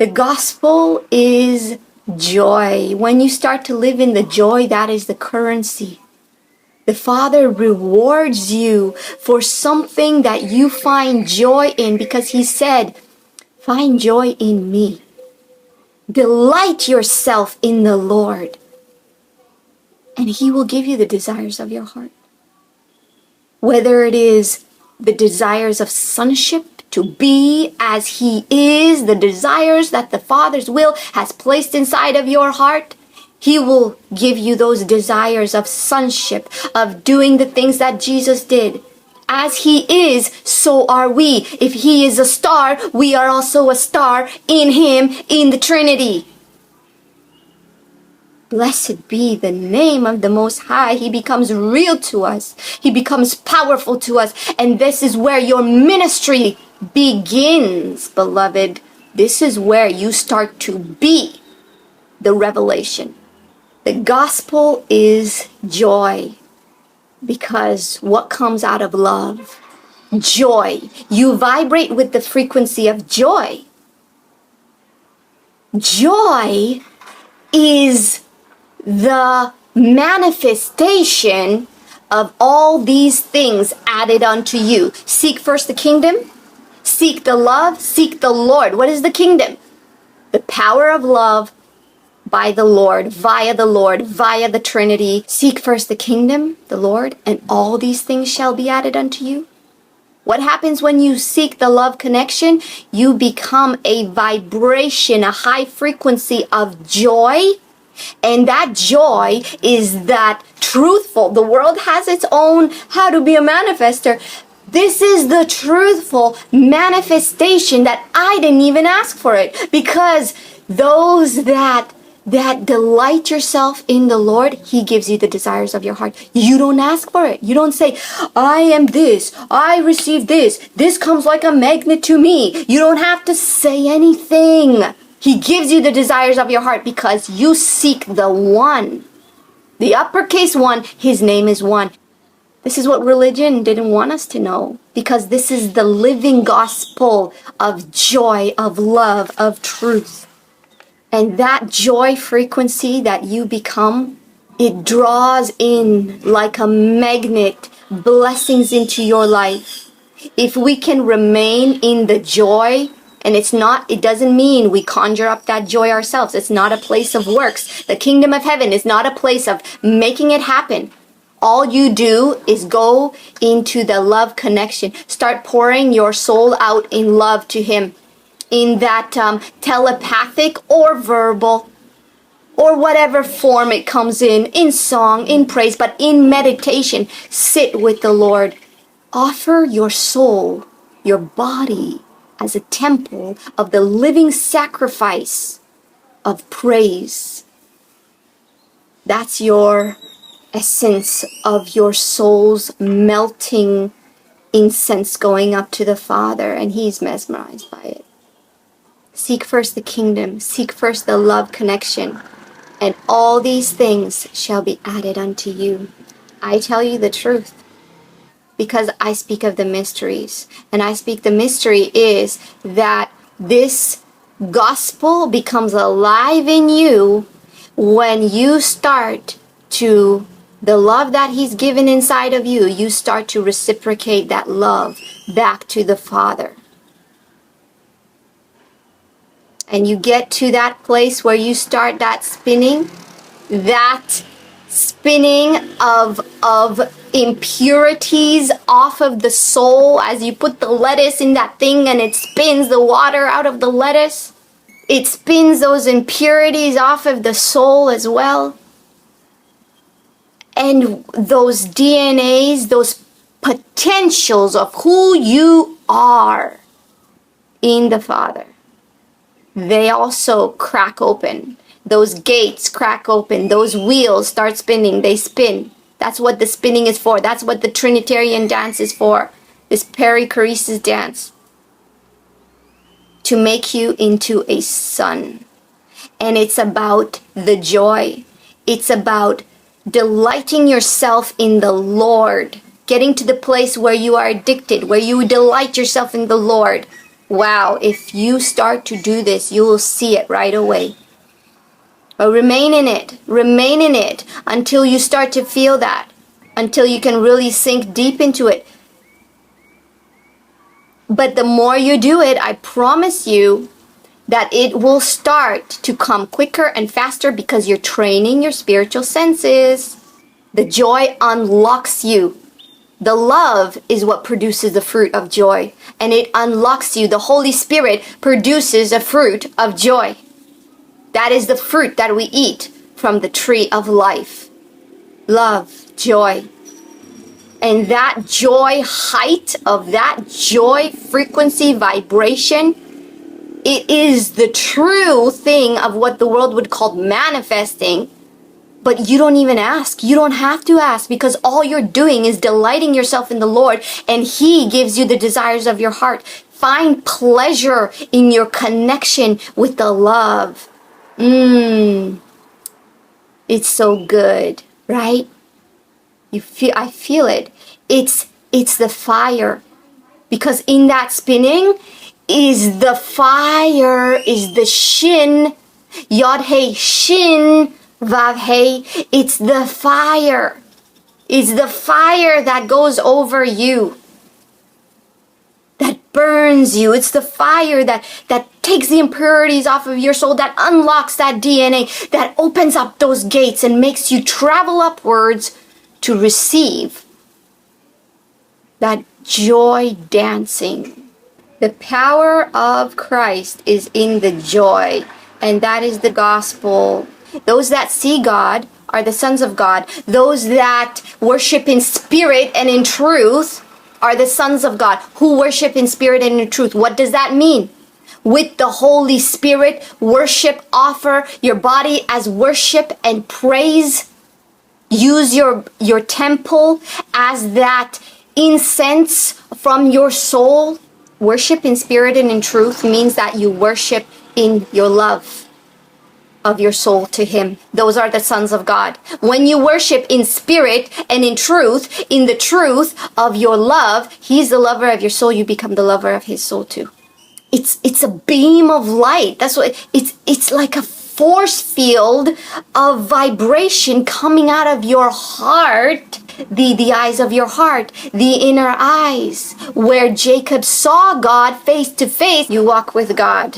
The gospel is joy. When you start to live in the joy, that is the currency. The Father rewards you for something that you find joy in, because He said, find joy in me. Delight yourself in the Lord, and He will give you the desires of your heart. Whether it is the desires of sonship, to be as He is, the desires that the Father's will has placed inside of your heart, He will give you those desires of sonship, of doing the things that Jesus did. As He is, so are we. If He is a star, we are also a star in Him, in the Trinity. Blessed be the name of the Most High. He becomes real to us. He becomes powerful to us. And this is where your ministry begins, beloved. This is where you start to be the revelation. The gospel is joy, because what comes out of love? Joy. You vibrate with the frequency of joy. Joy is the manifestation of all these things added unto you. Seek first the kingdom. Seek the love. Seek the Lord. What is the kingdom? The power of love by the Lord, via the Trinity. Seek first the kingdom, the Lord, and all these things shall be added unto you. What happens when you seek the love connection? You become a vibration, a high frequency of joy. And that joy is that truthful. The world has its own how to be a manifester. This is the truthful manifestation that I didn't even ask for it. Because those that delight yourself in the Lord, He gives you the desires of your heart. You don't ask for it. You don't say, I am this, I receive this, this comes like a magnet to me. You don't have to say anything. He gives you the desires of your heart because you seek the one. The uppercase one, His name is one. This is what religion didn't want us to know, because this is the living gospel of joy, of love, of truth. And that joy frequency that you become, it draws in like a magnet blessings into your life. If we can remain in the joy, and it doesn't mean we conjure up that joy ourselves. It's not a place of works. The kingdom of heaven is not a place of making it happen. All you do is go into the love connection. Start pouring your soul out in love to Him. In that telepathic or verbal, or whatever form it comes in song, in praise, but in meditation, sit with the Lord. Offer your soul, your body, as a temple of the living sacrifice of praise. That's your essence of your soul's melting incense going up to the Father, and He's mesmerized by it. Seek first the kingdom, seek first the love connection, and all these things shall be added unto you. I tell you the truth, because I speak of the mysteries. And I speak the mystery is that this gospel becomes alive in you when you start to, the love that He's given inside of you, you start to reciprocate that love back to the Father. And you get to that place where you start that spinning of impurities off of the soul, as you put the lettuce in that thing and it spins the water out of the lettuce. It spins those impurities off of the soul as well. And those DNAs, those potentials of who you are in the Father, they also crack open. Those gates crack open. Those wheels start spinning. They spin. That's what the spinning is for. That's what the Trinitarian dance is for. This perichoresis dance. To make you into a son. And it's about the joy. It's about delighting yourself in the Lord. Getting to the place where you are addicted, where you delight yourself in the Lord. Wow, if you start to do this, you will see it right away. But remain in it until you start to feel that, until you can really sink deep into it. But the more you do it, I promise you that it will start to come quicker and faster because you're training your spiritual senses. The joy unlocks you. The love is what produces the fruit of joy, and it unlocks you. The Holy Spirit produces a fruit of joy. That is the fruit that we eat from the tree of life. Love, joy. And that joy height of that joy frequency vibration, it is the true thing of what the world would call manifesting. But you don't even ask. You don't have to ask, because all you're doing is delighting yourself in the Lord, and He gives you the desires of your heart. Find pleasure in your connection with the love. It's so good, right? I feel it. It's the fire. Because in that spinning is the fire, is the shin, yod hey shin, vav hey. It's the fire. It's the fire that goes over you, that burns you. It's the fire that takes the impurities off of your soul, that unlocks that DNA, that opens up those gates and makes you travel upwards to receive that joy dancing. The power of Christ is in the joy, and that is the gospel. Those that see God are the sons of God. Those that worship in spirit and in truth are the sons of God, who worship in spirit and in truth. What does that mean? With the Holy Spirit, worship, offer your body as worship and praise. Use your temple as that incense from your soul. Worship in spirit and in truth means that you worship in your love of your soul to Him. Those are the sons of God. When you worship in spirit and in truth, in the truth of your love, He's the lover of your soul, you become the lover of His soul too. It's a beam of light. That's what it's like, a force field of vibration coming out of your heart, the eyes of your heart, the inner eyes, where Jacob saw God face to face. You walk with God.